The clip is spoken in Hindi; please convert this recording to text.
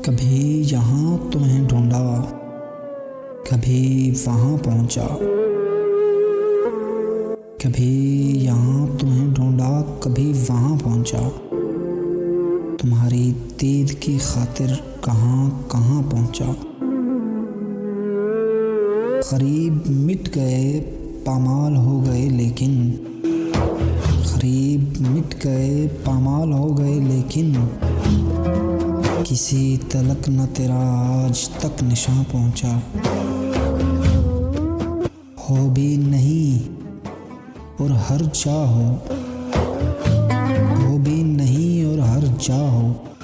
कभी यहाँ तुम्हें ढूंढा, कभी वहाँ पहुँचा। कभी यहाँ तुम्हें ढूंढा, कभी वहाँ पहुँचा। तुम्हारी दीद की खातिर कहाँ कहाँ पहुँचा। करीब मिट गए, पामाल हो गए लेकिन, करीब मिट गए, पामाल हो गए लेकिन, किसी तलक न तेरा आज तक निशान पहुँचा। हो भी नहीं और हर जा हो, हो भी नहीं और हर जा हो।